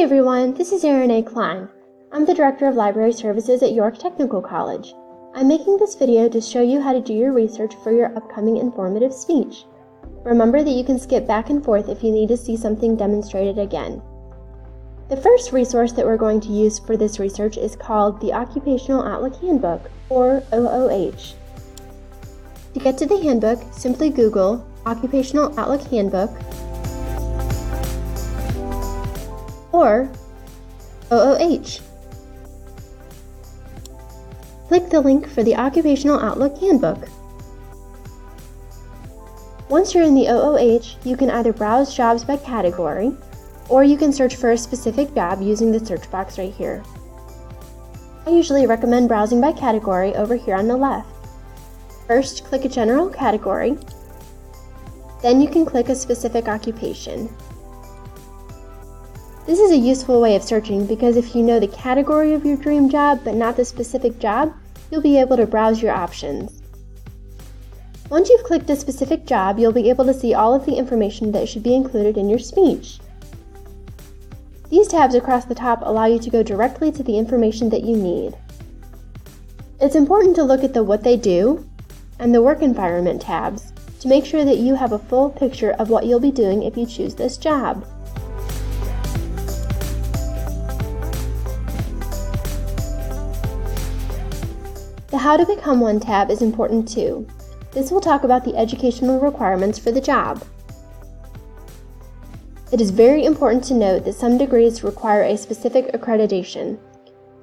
everyone, this is Erin A. Klein. I'm the Director of Library Services at York Technical College. I'm making this video to show you how to do your research for your upcoming informative speech. Remember that you can skip back and forth if you need to see something demonstrated again. The first resource that we're going to use for this research is called the Occupational Outlook Handbook, or OOH. To get to the handbook, simply Google Occupational Outlook Handbook or OOH. Click the link for the Occupational Outlook Handbook. Once you're in the OOH, you can either browse jobs by category, or you can search for a specific job using the search box right here. I usually recommend browsing by category over here on the left. First, click a general category, then you can click a specific occupation. This is a useful way of searching because if you know the category of your dream job but not the specific job, you'll be able to browse your options. Once you've clicked a specific job, you'll be able to see all of the information that should be included in your speech. These tabs across the top allow you to go directly to the information that you need. It's important to look at the What They Do and the Work Environment tabs to make sure that you have a full picture of what you'll be doing if you choose this job. The How to Become One tab is important too. This will talk about the educational requirements for the job. It is very important to note that some degrees require a specific accreditation.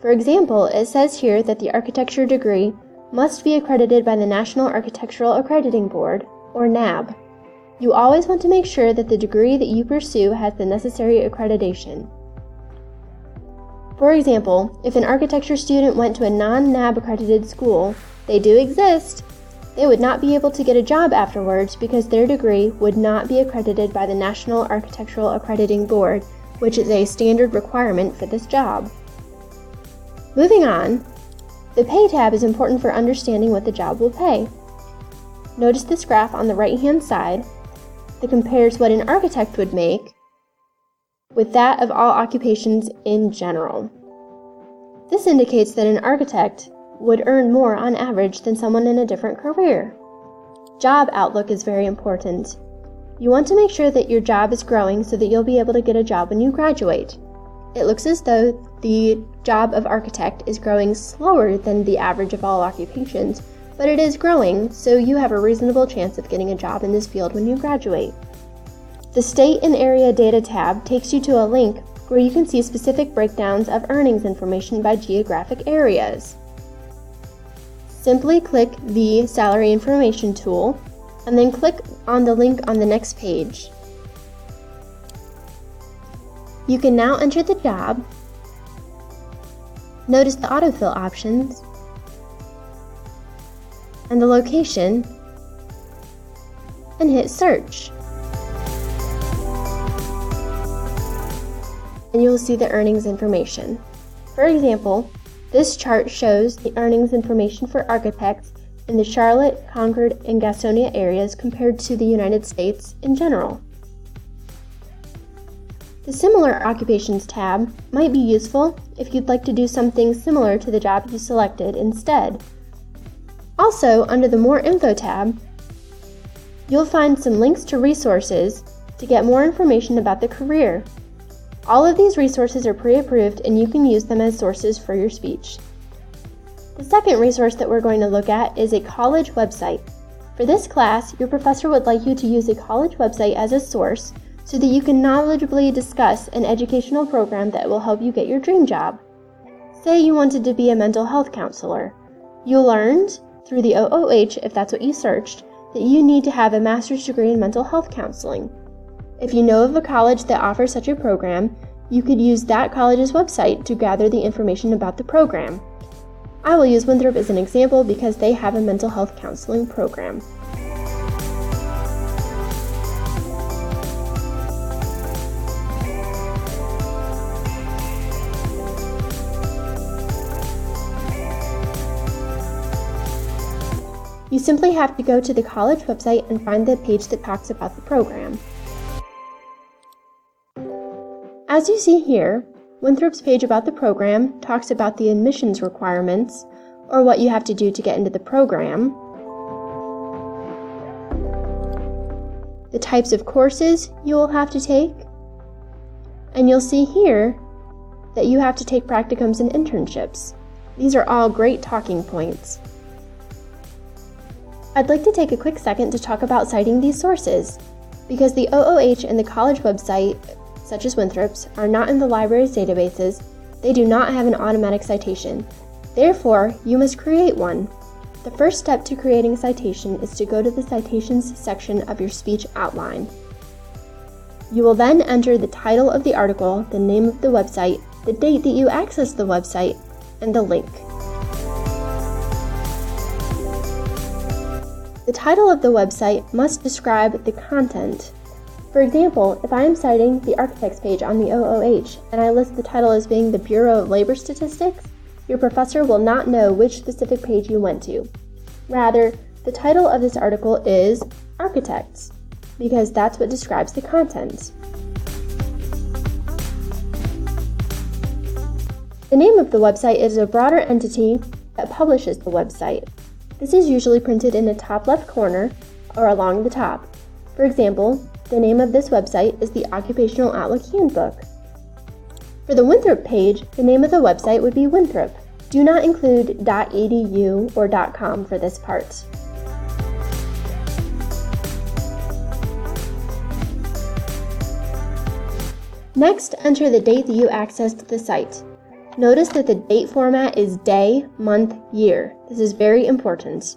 For example, it says here that the architecture degree must be accredited by the National Architectural Accrediting Board, or NAB. You always want to make sure that the degree that you pursue has the necessary accreditation. For example, if an architecture student went to a non-NAB accredited school, they do exist, they would not be able to get a job afterwards because their degree would not be accredited by the National Architectural Accrediting Board, which is a standard requirement for this job. Moving on, the Pay tab is important for understanding what the job will pay. Notice this graph on the right-hand side that compares what an architect would make with that of all occupations in general. This indicates that an architect would earn more on average than someone in a different career. Job outlook is very important. You want to make sure that your job is growing so that you'll be able to get a job when you graduate. It looks as though the job of architect is growing slower than the average of all occupations, but it is growing, so you have a reasonable chance of getting a job in this field when you graduate. The State and Area Data tab takes you to a link where you can see specific breakdowns of earnings information by geographic areas. Simply click the Salary Information tool, and then click on the link on the next page. You can now enter the job, notice the autofill options, and the location, and hit search. And you'll see the earnings information. For example, this chart shows the earnings information for architects in the Charlotte, Concord, and Gastonia areas compared to the United States in general. The Similar Occupations tab might be useful if you'd like to do something similar to the job you selected instead. Also, under the More Info tab, you'll find some links to resources to get more information about the career. All of these resources are pre-approved and you can use them as sources for your speech. The second resource that we're going to look at is a college website. For this class, your professor would like you to use a college website as a source so that you can knowledgeably discuss an educational program that will help you get your dream job. Say you wanted to be a mental health counselor. You learned, through the OOH if that's what you searched, that you need to have a master's degree in mental health counseling. If you know of a college that offers such a program, you could use that college's website to gather the information about the program. I will use Winthrop as an example because they have a mental health counseling program. You simply have to go to the college website and find the page that talks about the program. As you see here, Winthrop's page about the program talks about the admissions requirements, or what you have to do to get into the program, the types of courses you will have to take, and you'll see here that you have to take practicums and internships. These are all great talking points. I'd like to take a quick second to talk about citing these sources. Because the OOH and the college website, such as Winthrop's, are not in the library's databases, they do not have an automatic citation. Therefore, you must create one. The first step to creating a citation is to go to the Citations section of your speech outline. You will then enter the title of the article, the name of the website, the date that you accessed the website, and the link. The title of the website must describe the content. For example, if I am citing the architects page on the OOH and I list the title as being the Bureau of Labor Statistics, your professor will not know which specific page you went to. Rather, the title of this article is Architects, because that's what describes the content. The name of the website is a broader entity that publishes the website. This is usually printed in the top left corner or along the top. For example, the name of this website is the Occupational Outlook Handbook. For the Winthrop page, the name of the website would be Winthrop. Do not include .edu or .com for this part. Next, enter the date that you accessed the site. Notice that the date format is day, month, year. This is very important.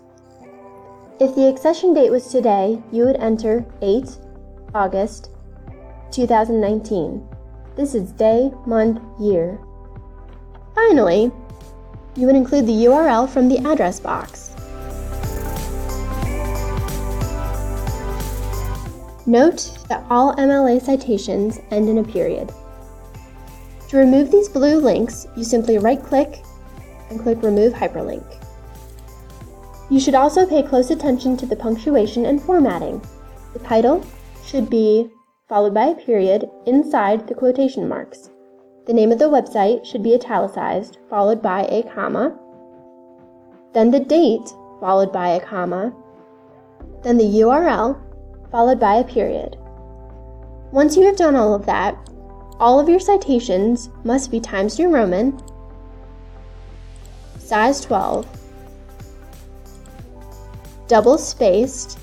If the accession date was today, you would enter 8 August 2019. This is day, month, year. Finally, you would include the URL from the address box. Note that all MLA citations end in a period. To remove these blue links, you simply right-click and click Remove Hyperlink. You should also pay close attention to the punctuation and formatting. The title should be followed by a period inside the quotation marks. The name of the website should be italicized, followed by a comma, then the date, followed by a comma, then the URL, followed by a period. Once you have done all of that, all of your citations must be Times New Roman, size 12, double-spaced,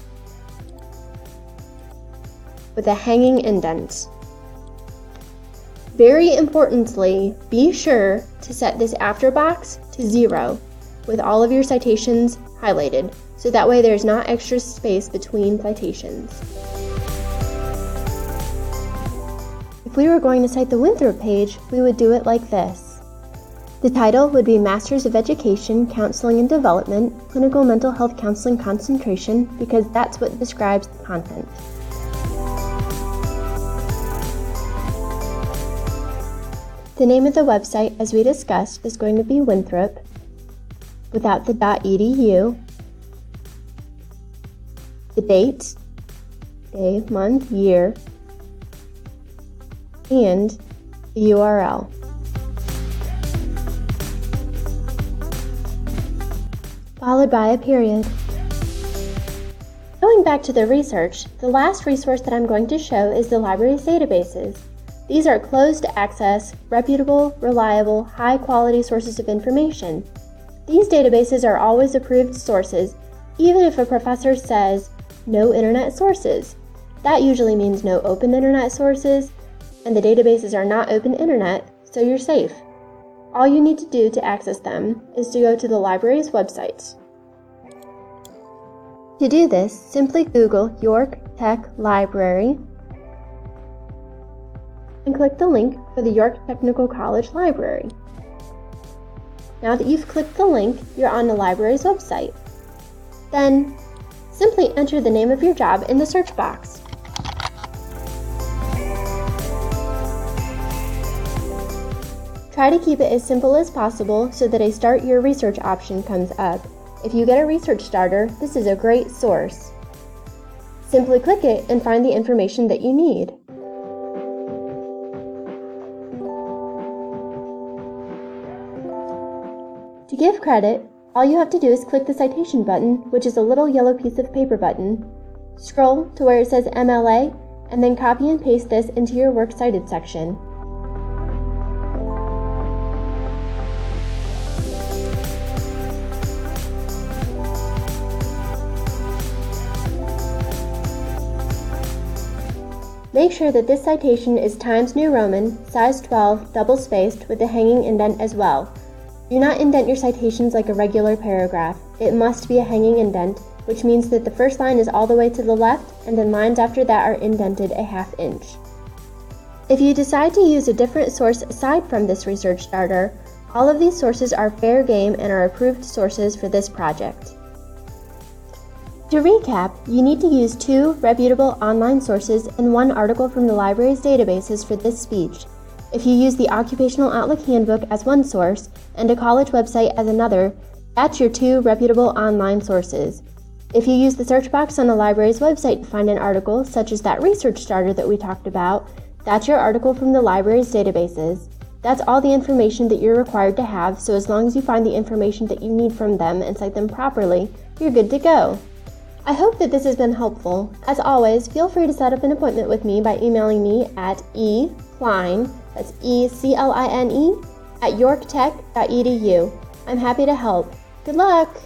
with a hanging indent. Very importantly, be sure to set this after box to 0 with all of your citations highlighted, so that way there's not extra space between citations. If we were going to cite the Winthrop page, we would do it like this. The title would be Masters of Education, Counseling and Development, Clinical Mental Health Counseling Concentration, because that's what describes the content. The name of the website, as we discussed, is going to be Winthrop, without the .edu, the date, day, month, year, and the URL. Followed by a period. Going back to the research, the last resource that I'm going to show is the library's databases. These are closed-access, reputable, reliable, high-quality sources of information. These databases are always approved sources, even if a professor says, no internet sources. That usually means no open internet sources, and the databases are not open internet, so you're safe. All you need to do to access them is to go to the library's website. To do this, simply Google York Tech Library and click the link for the York Technical College Library. Now that you've clicked the link, you're on the library's website. Then, simply enter the name of your job in the search box. Try to keep it as simple as possible so that a Start Your Research option comes up. If you get a research starter, this is a great source. Simply click it and find the information that you need. To give credit, all you have to do is click the citation button, which is a little yellow piece of paper button. Scroll to where it says MLA, and then copy and paste this into your Works Cited section. Make sure that this citation is Times New Roman, size 12, double-spaced, with a hanging indent as well. Do not indent your citations like a regular paragraph. It must be a hanging indent, which means that the first line is all the way to the left, and then lines after that are indented a ½ inch. If you decide to use a different source aside from this research starter, all of these sources are fair game and are approved sources for this project. To recap, you need to use 2 reputable online sources and 1 article from the library's databases for this speech. If you use the Occupational Outlook Handbook as one source and a college website as another, that's your 2 reputable online sources. If you use the search box on the library's website to find an article, such as that research starter that we talked about, that's your article from the library's databases. That's all the information that you're required to have, so as long as you find the information that you need from them and cite them properly, you're good to go. I hope that this has been helpful. As always, feel free to set up an appointment with me by emailing me at ekline, that's ECLINE, @yorktech.edu. I'm happy to help. Good luck!